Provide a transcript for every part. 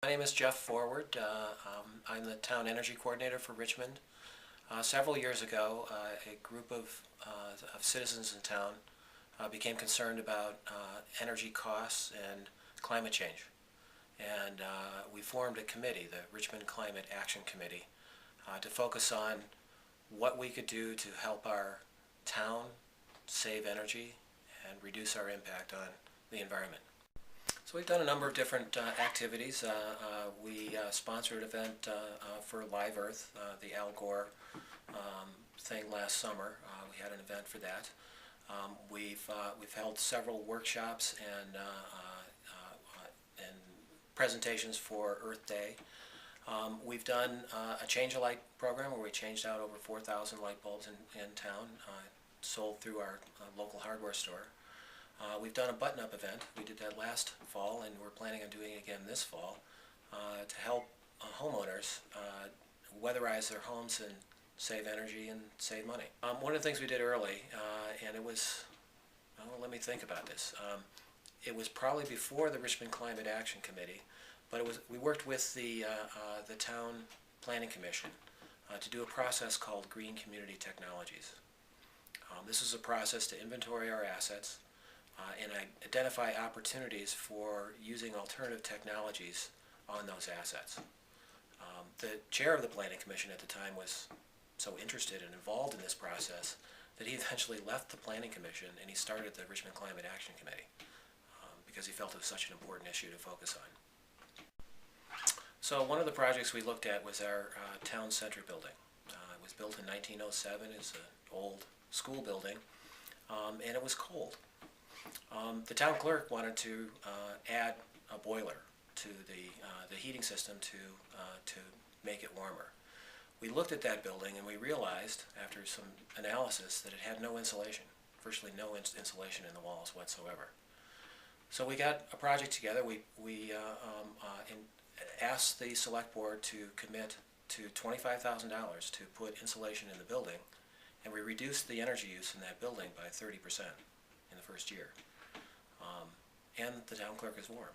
My name is Jeff Forward. I'm the Town Energy Coordinator for Richmond. Several years ago, a group of citizens in town became concerned about energy costs and climate change. And we formed a committee, the Richmond Climate Action Committee, to focus on what we could do to help our town save energy and reduce our impact on the environment. So we've done a number of different activities. We sponsored an event for Live Earth, the Al Gore thing last summer. We had an event for that. We've held several workshops and presentations for Earth Day. We've done a Change a Light program where we changed out over 4,000 light bulbs in town, sold through our local hardware store. We've done a button-up event. We did that last fall, and we're planning on doing it again this fall to help homeowners weatherize their homes and save energy and save money. One of the things we did early, and it was, let me think about this. It was probably before the Richmond Climate Action Committee, but we worked with the Town Planning Commission to do a process called Green Community Technologies. This is a process to inventory our assets, and identify opportunities for using alternative technologies on those assets. The chair of the Planning Commission at the time was so interested and involved in this process that he eventually left the Planning Commission and he started the Richmond Climate Action Committee because he felt it was such an important issue to focus on. So one of the projects we looked at was our town center building. It was built in 1907. It's an old school building, and it was cold. The town clerk wanted to add a boiler to the heating system to make it warmer. We looked at that building and we realized, after some analysis, that it had no insulation, virtually no insulation in the walls whatsoever. So we got a project together. We asked the select board to commit to $25,000 to put insulation in the building, and we reduced the energy use in that building by 30% in the first year. And the town clerk is warm.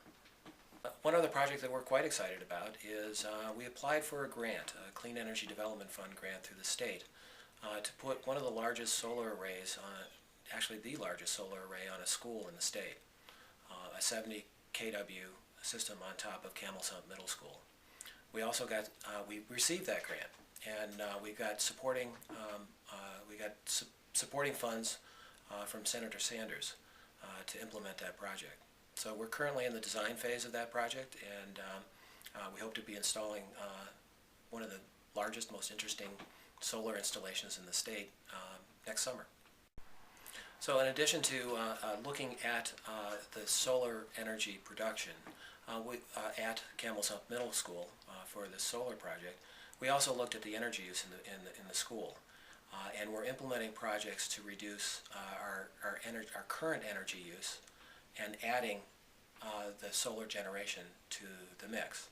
One other project that we're quite excited about is we applied for a grant, a Clean Energy Development Fund grant through the state, to put one of the largest solar arrays on, actually the largest solar array on a school in the state, a 70 kW system on top of Camel's Hump Middle School. We also got, we received that grant, and we got supporting funds from Senator Sanders to implement that project. So we're currently in the design phase of that project, and we hope to be installing one of the largest, most interesting solar installations in the state next summer. So in addition to looking at the solar energy production at Camel's Hump Middle School for the solar project, we also looked at the energy use in the school. And we're implementing projects to reduce our current energy use and adding the solar generation to the mix.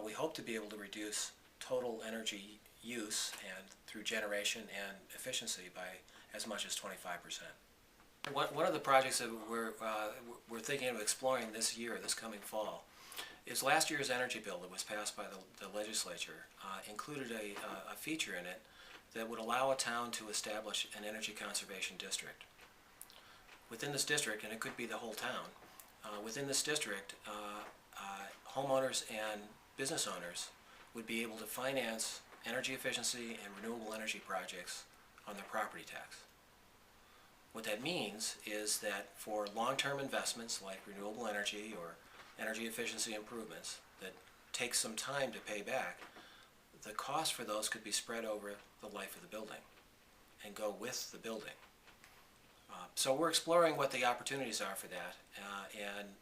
We hope to be able to reduce total energy use and through generation and efficiency by as much as 25%. One of the projects that we're thinking of exploring this year, this coming fall, is last year's energy bill that was passed by the legislature included a feature in it that would allow a town to establish an energy conservation district. Within this district, and it could be the whole town, within this district, homeowners and business owners would be able to finance energy efficiency and renewable energy projects on their property tax. What that means is that for long-term investments like renewable energy or energy efficiency improvements that take some time to pay back, the cost for those could be spread over the life of the building and go with the building. So we're exploring what the opportunities are for that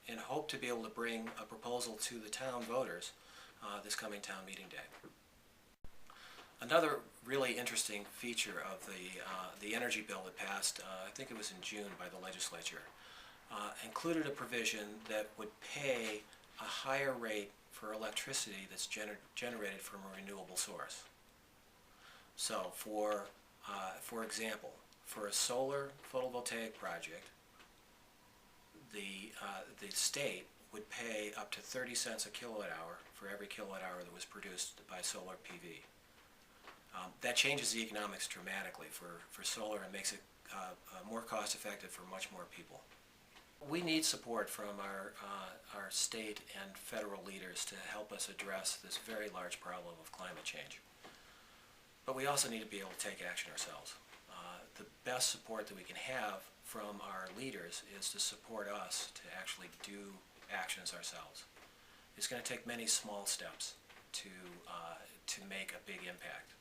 and hope to be able to bring a proposal to the town voters this coming town meeting day. Another really interesting feature of the energy bill that passed, I think it was in June by the legislature, included a provision that would pay a higher rate for electricity that's generated from a renewable source. So for example, for a solar photovoltaic project, the state would pay up to 30 cents a kilowatt hour for every kilowatt hour that was produced by solar PV. That changes the economics dramatically for solar and makes it more cost effective for much more people. We need support from our state and federal leaders to help us address this very large problem of climate change. But we also need to be able to take action ourselves. The best support that we can have from our leaders is to support us to actually do actions ourselves. It's going to take many small steps to make a big impact.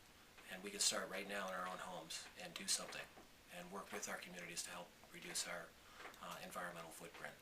And we can start right now in our own homes and do something and work with our communities to help reduce our environmental footprint.